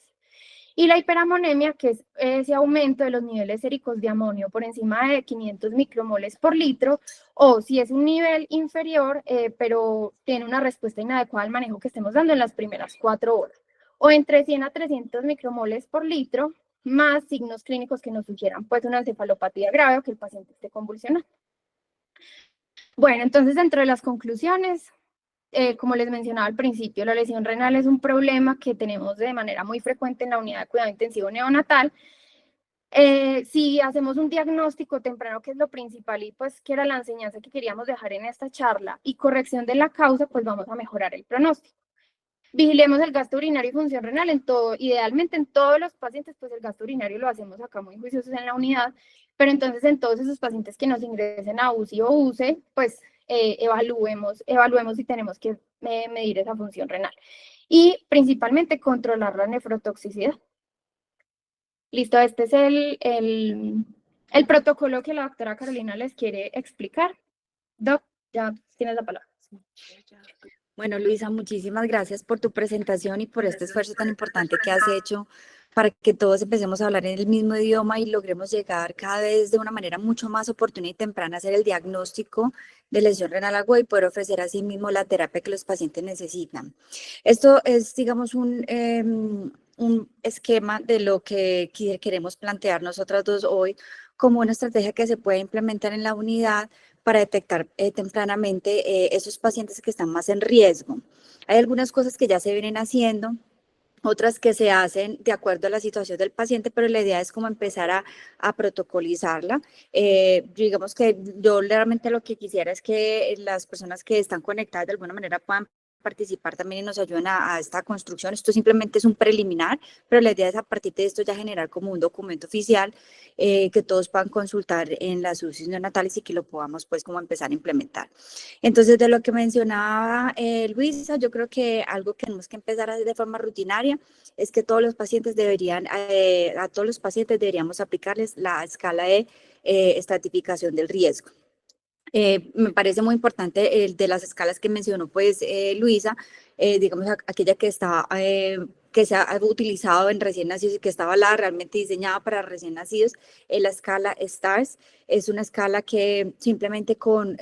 Y la hiperamonemia, que es ese aumento de los niveles séricos de amonio por encima de 500 micromoles por litro, o si es un nivel inferior, pero tiene una respuesta inadecuada al manejo que estemos dando en las primeras 4 horas, o entre 100 a 300 micromoles por litro, más signos clínicos que nos sugieran pues una encefalopatía grave o que el paciente esté convulsionando. Bueno, entonces dentro de las conclusiones, como les mencionaba al principio, la lesión renal es un problema que tenemos de manera muy frecuente en la unidad de cuidado intensivo neonatal. Si hacemos un diagnóstico temprano, que es lo principal y pues que era la enseñanza que queríamos dejar en esta charla, y corrección de la causa, pues vamos a mejorar el pronóstico. Vigilemos el gasto urinario y función renal en todo, idealmente en todos los pacientes, pues el gasto urinario lo hacemos acá muy juiciosos en la unidad, pero entonces en todos esos pacientes que nos ingresen a UCI o UCE, pues evaluemos si tenemos que medir esa función renal. Y principalmente controlar la nefrotoxicidad. Listo, este es el protocolo que la doctora Carolina les quiere explicar. Doc, ya tienes la palabra. Bueno, Luisa, muchísimas gracias por tu presentación y por este esfuerzo tan importante que has hecho para que todos empecemos a hablar en el mismo idioma y logremos llegar cada vez de una manera mucho más oportuna y temprana a hacer el diagnóstico de lesión renal aguda y poder ofrecer así mismo la terapia que los pacientes necesitan. Esto es, digamos, un esquema de lo que queremos plantear nosotras dos hoy como una estrategia que se puede implementar en la unidad para detectar tempranamente esos pacientes que están más en riesgo. Hay algunas cosas que ya se vienen haciendo, otras que se hacen de acuerdo a la situación del paciente, pero la idea es como empezar a protocolizarla. Digamos que yo realmente lo que quisiera es que las personas que están conectadas de alguna manera puedan participar también y nos ayuden a esta construcción. Esto simplemente es un preliminar, pero la idea es a partir de esto ya generar como un documento oficial que todos puedan consultar en las UCIs neonatales y que lo podamos pues como empezar a implementar. Entonces, de lo que mencionaba Luisa, yo creo que algo que tenemos que empezar a hacer de forma rutinaria es que todos los pacientes a todos los pacientes deberíamos aplicarles la escala de estratificación del riesgo. Me parece muy importante el de las escalas que mencionó pues Luisa, digamos aquella que está que se ha utilizado en recién nacidos y que está avalada, realmente diseñada para recién nacidos. La escala STARS es una escala que simplemente con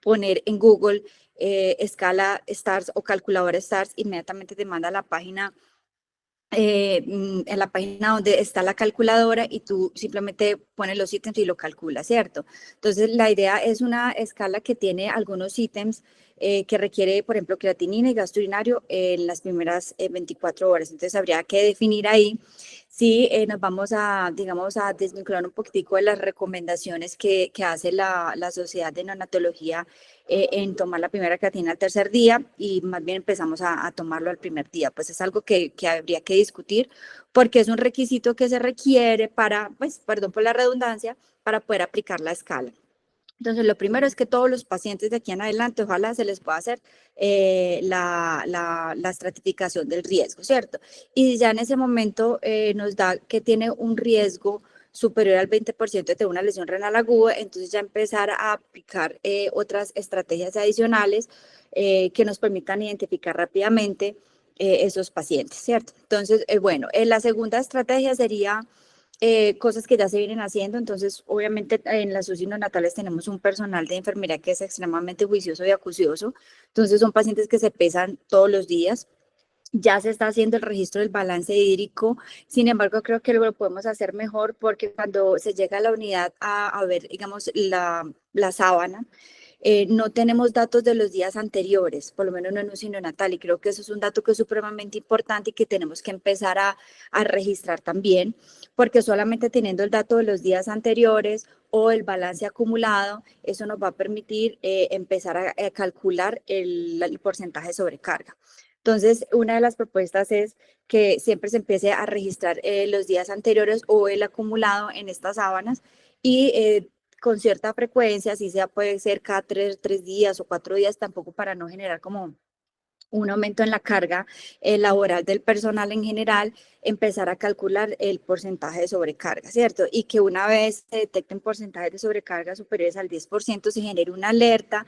poner en Google escala STARS o calculadora STARS, inmediatamente te manda a la página en la página donde está la calculadora y tú simplemente pones los ítems y lo calculas, ¿cierto? Entonces, la idea es una escala que tiene algunos ítems que requiere, por ejemplo, creatinina y gasto urinario en las primeras 24 horas. Entonces, habría que definir ahí si nos vamos a, digamos, a desvincular un poquitico de las recomendaciones que hace la Sociedad de Neonatología en tomar la primera creatina al tercer día y más bien empezamos a tomarlo al primer día. Pues es algo que habría que discutir porque es un requisito que se requiere para, pues, perdón por la redundancia, para poder aplicar la escala. Entonces, lo primero es que todos los pacientes de aquí en adelante, ojalá se les pueda hacer la estratificación del riesgo, ¿cierto? Y ya en ese momento nos da que tiene un riesgo superior al 20% de tener una lesión renal aguda, entonces ya empezar a aplicar otras estrategias adicionales que nos permitan identificar rápidamente esos pacientes, ¿cierto? Entonces, bueno, la segunda estrategia sería cosas que ya se vienen haciendo. Entonces, obviamente en las UCI neonatales tenemos un personal de enfermería que es extremadamente juicioso y acucioso. Entonces, son pacientes que se pesan todos los días. Ya se está haciendo el registro del balance hídrico, sin embargo, creo que lo podemos hacer mejor porque cuando se llega a la unidad a ver, digamos, la sábana, no tenemos datos de los días anteriores, por lo menos no en un neonatal, y creo que eso es un dato que es supremamente importante y que tenemos que empezar a registrar también, porque solamente teniendo el dato de los días anteriores o el balance acumulado, eso nos va a permitir empezar a calcular el porcentaje de sobrecarga. Entonces, una de las propuestas es que siempre se empiece a registrar los días anteriores o el acumulado en estas sábanas y con cierta frecuencia, así sea, puede ser cada tres días o 4 días, tampoco para no generar como un aumento en la carga laboral del personal en general, empezar a calcular el porcentaje de sobrecarga, ¿cierto? Y que una vez se detecten porcentajes de sobrecarga superiores al 10%, se genere una alerta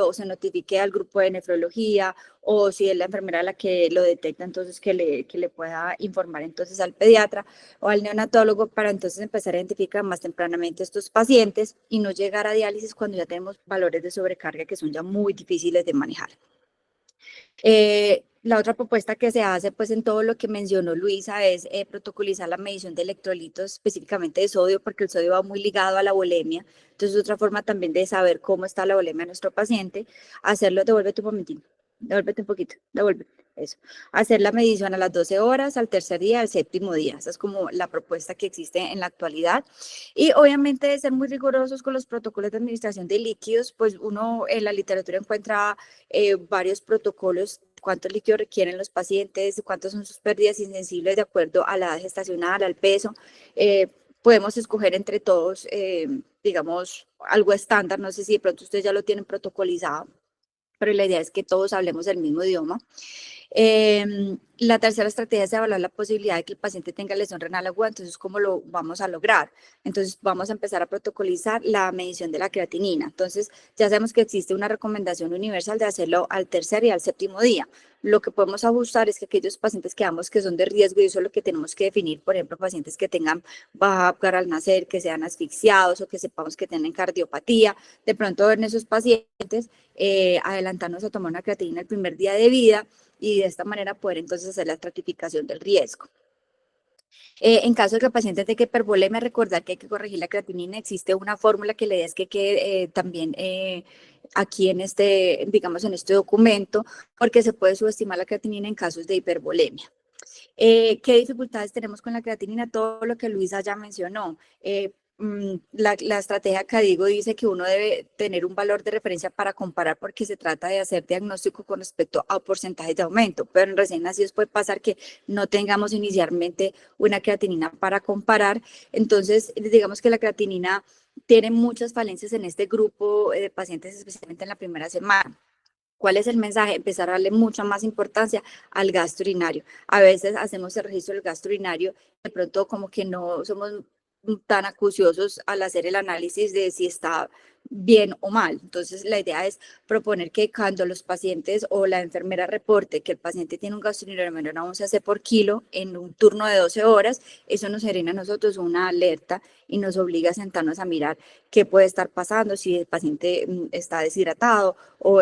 o se notifique al grupo de nefrología, o si es la enfermera la que lo detecta, entonces que le pueda informar entonces al pediatra o al neonatólogo para entonces empezar a identificar más tempranamente estos pacientes y no llegar a diálisis cuando ya tenemos valores de sobrecarga que son ya muy difíciles de manejar. La otra propuesta que se hace pues en todo lo que mencionó Luisa es protocolizar la medición de electrolitos, específicamente de sodio, porque el sodio va muy ligado a la volemia. Entonces, otra forma también de saber cómo está la volemia de nuestro paciente, hacerlo, devuélvete un momentito, devuélvete un poquito, devuélvete, eso. Hacer la medición a las 12 horas, al tercer día, al séptimo día. Esa es como la propuesta que existe en la actualidad. Y obviamente ser muy rigurosos con los protocolos de administración de líquidos, pues uno en la literatura encuentra varios protocolos, cuántos líquidos requieren los pacientes, cuántas son sus pérdidas insensibles de acuerdo a la edad gestacional, al peso. Podemos escoger entre todos, digamos, algo estándar. No sé si de pronto ustedes ya lo tienen protocolizado, pero la idea es que todos hablemos el mismo idioma. La tercera estrategia es evaluar la posibilidad de que el paciente tenga lesión renal aguda. Entonces, ¿cómo lo vamos a lograr? Entonces, vamos a empezar a protocolizar la medición de la creatinina. Entonces, ya sabemos que existe una recomendación universal de hacerlo al tercer y al séptimo día. Lo que podemos ajustar es que aquellos pacientes que veamos que son de riesgo, y eso es lo que tenemos que definir, por ejemplo, pacientes que tengan baja Apgar al nacer, que sean asfixiados o que sepamos que tienen cardiopatía, de pronto en esos pacientes adelantarnos a tomar una creatinina el primer día de vida y de esta manera poder entonces hacer la estratificación del riesgo. En caso de que el paciente tenga hipervolemia, recordar que hay que corregir la creatinina. Existe una fórmula que le des que quede también aquí en este, digamos, en este documento, porque se puede subestimar la creatinina en casos de hipervolemia. ¿Qué dificultades tenemos con la creatinina? Todo lo que Luisa ya mencionó. La estrategia que digo dice que uno debe tener un valor de referencia para comparar, porque se trata de hacer diagnóstico con respecto a porcentajes de aumento, pero en recién nacidos puede pasar que no tengamos inicialmente una creatinina para comparar. Entonces, digamos que la creatinina tiene muchas falencias en este grupo de pacientes, especialmente en la primera semana. ¿Cuál es el mensaje? Empezar a darle mucha más importancia al gasto urinario. A veces hacemos el registro del gasto urinario, de pronto como que no somos tan acuciosos al hacer el análisis de si está bien o mal. Entonces, la idea es proponer que cuando los pacientes o la enfermera reporte que el paciente tiene un gasto urinario menor a 11 cc por kilo en un turno de 12 horas, eso nos genera a nosotros una alerta y nos obliga a sentarnos a mirar qué puede estar pasando, si el paciente está deshidratado o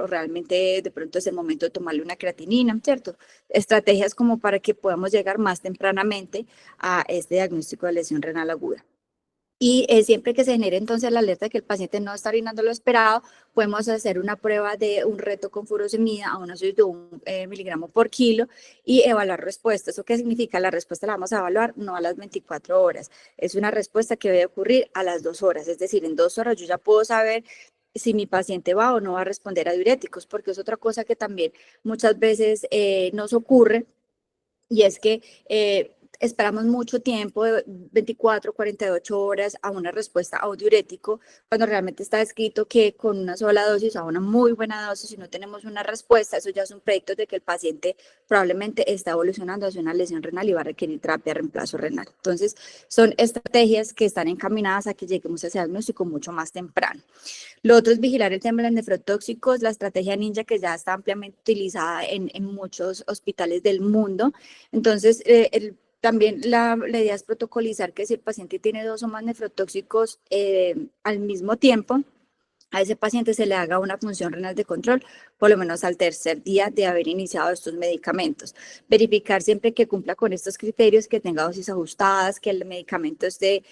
realmente de pronto es el momento de tomarle una creatinina, ¿cierto? Estrategias como para que podamos llegar más tempranamente a este diagnóstico de lesión renal aguda. Y siempre que se genere entonces la alerta de que el paciente no está orinando lo esperado, podemos hacer una prueba de un reto con furosemida a una dosis de 1 miligramo por kilo y evaluar respuesta. ¿Eso qué significa? La respuesta la vamos a evaluar no a las 24 horas. Es una respuesta que debe ocurrir a las 2 horas. Es decir, en 2 horas yo ya puedo saber si mi paciente va o no va a responder a diuréticos, porque es otra cosa que también muchas veces nos ocurre, y es que esperamos mucho tiempo, de 24, 48 horas, a una respuesta a un diurético, cuando realmente está escrito que con una sola dosis, a una muy buena dosis, si no tenemos una respuesta, eso ya es un predictor de que el paciente probablemente está evolucionando hacia una lesión renal y va a requerir terapia de reemplazo renal. Entonces, son estrategias que están encaminadas a que lleguemos a ese diagnóstico mucho más temprano. Lo otro es vigilar el tema de los nefrotóxicos, la estrategia ninja, que ya está ampliamente utilizada en muchos hospitales del mundo. Entonces, también la idea es protocolizar que si el paciente tiene 2 o más nefrotóxicos al mismo tiempo, a ese paciente se le haga una función renal de control, por lo menos al tercer día de haber iniciado estos medicamentos. Verificar siempre que cumpla con estos criterios, que tenga dosis ajustadas, que el medicamento esté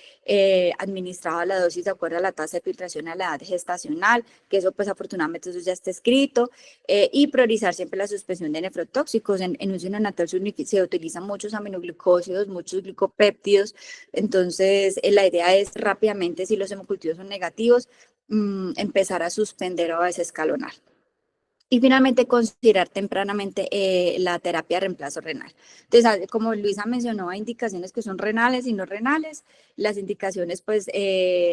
administrado a la dosis de acuerdo a la tasa de filtración a la edad gestacional, que eso pues afortunadamente eso ya está escrito, y priorizar siempre la suspensión de nefrotóxicos. En uso neonatal se utilizan muchos aminoglucósidos, muchos glicopéptidos. Entonces, la idea es rápidamente, si los hemocultivos son negativos, empezar a suspender o a desescalonar. Y finalmente, considerar tempranamente la terapia de reemplazo renal. Entonces, como Luisa mencionó, hay indicaciones que son renales y no renales. Las indicaciones, pues,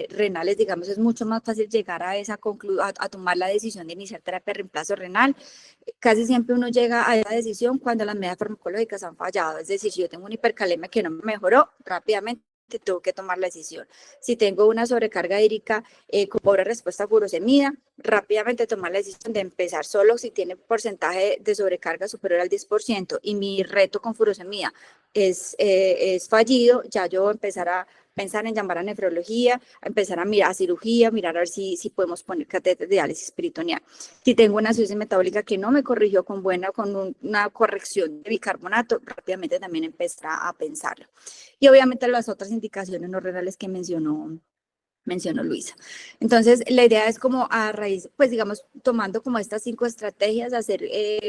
renales, digamos, es mucho más fácil llegar a a tomar la decisión de iniciar terapia de reemplazo renal. Casi siempre uno llega a esa decisión cuando las medidas farmacológicas han fallado. Es decir, si yo tengo una hipercalemia que no me mejoró, rápidamente tengo que tomar la decisión. Si tengo una sobrecarga hídrica con pobre respuesta a furosemida, rápidamente tomar la decisión de empezar solo si tiene porcentaje de sobrecarga superior al 10% y mi reto con furosemida es fallido, ya yo voy a empezar a pensar en llamar a nefrología, a empezar a mirar a cirugía, mirar a ver si podemos poner catéter de diálisis peritoneal. Si tengo una cirrosis metabólica que no me corrigió con una corrección de bicarbonato, rápidamente también empezar a pensarlo. Y obviamente las otras indicaciones no renales que mencionó Luisa. Entonces, la idea es como a raíz, pues digamos, tomando como estas 5 estrategias, hacer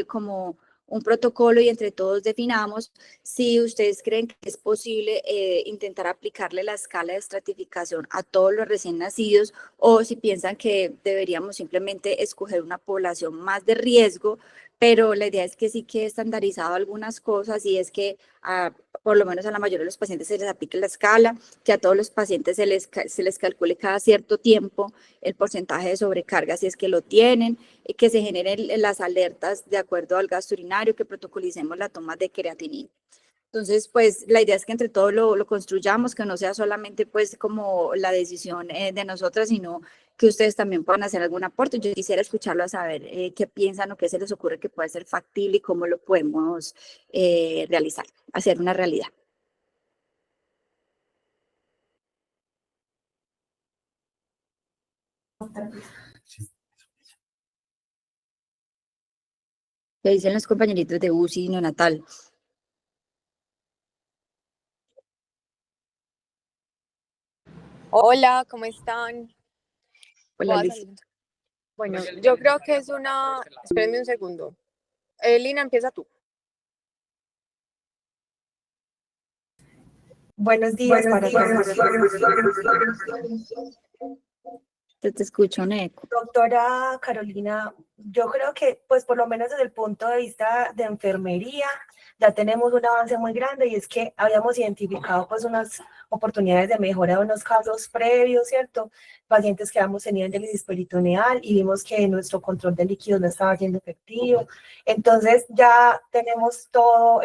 como un protocolo y entre todos definamos si ustedes creen que es posible intentar aplicarle la escala de estratificación a todos los recién nacidos, o si piensan que deberíamos simplemente escoger una población más de riesgo, pero la idea es que sí quede estandarizado algunas cosas y es que por lo menos a la mayoría de los pacientes se les aplique la escala, que a todos los pacientes se les calcule cada cierto tiempo el porcentaje de sobrecarga si es que lo tienen, que se generen las alertas de acuerdo al gasto urinario, que protocolicemos la toma de creatinina. Entonces, pues la idea es que entre todos lo construyamos, que no sea solamente pues como la decisión de nosotras, sino que ustedes también puedan hacer algún aporte. Yo quisiera escucharlo a saber qué piensan o qué se les ocurre que puede ser factible y cómo lo podemos realizar, hacer una realidad. ¿Qué dicen los compañeritos de UCI neonatal? Hola, ¿cómo están? Hola, Voy a Liz. salir. Bueno, yo creo que es una... Espérenme un segundo. Lina, empieza tú. Buenos días para todos. Te escucho, Neco. Doctora Carolina, yo creo que, pues por lo menos desde el punto de vista de enfermería, ya tenemos un avance muy grande y es que habíamos identificado pues unas oportunidades de mejora de unos casos previos, ¿cierto? Pacientes que habíamos tenido en diálisis peritoneal y vimos que nuestro control de líquidos no estaba siendo efectivo. Entonces ya tenemos todo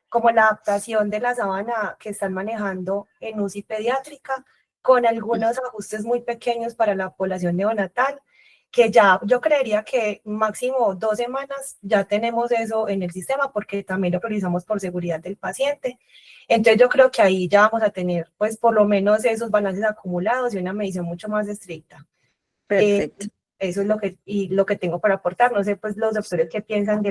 como la adaptación de la sábana que están manejando en UCI pediátrica, con algunos ajustes muy pequeños para la población neonatal, que ya yo creería que máximo 2 semanas ya tenemos eso en el sistema, porque también lo priorizamos por seguridad del paciente. Entonces yo creo que ahí ya vamos a tener pues por lo menos esos balances acumulados y una medición mucho más estricta. Perfecto. Eso es lo que tengo para aportar. No sé pues los doctores qué piensan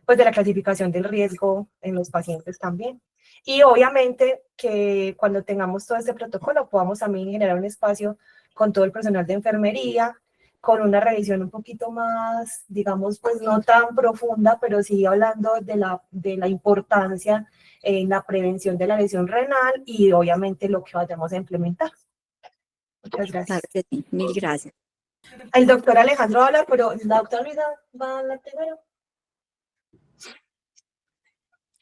pues de la clasificación del riesgo en los pacientes también. Y obviamente que cuando tengamos todo este protocolo podamos también generar un espacio con todo el personal de enfermería, con una revisión un poquito más, digamos, pues no tan profunda, pero sí hablando de la importancia en la prevención de la lesión renal y obviamente lo que vayamos a implementar. Muchas gracias. Claro que sí. Mil gracias. El doctor Alejandro va a hablar, pero la doctora Luisa va a hablar primero.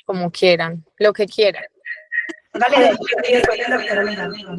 Como quieran, lo que quieran. Dale, y después el doctor Alejandro.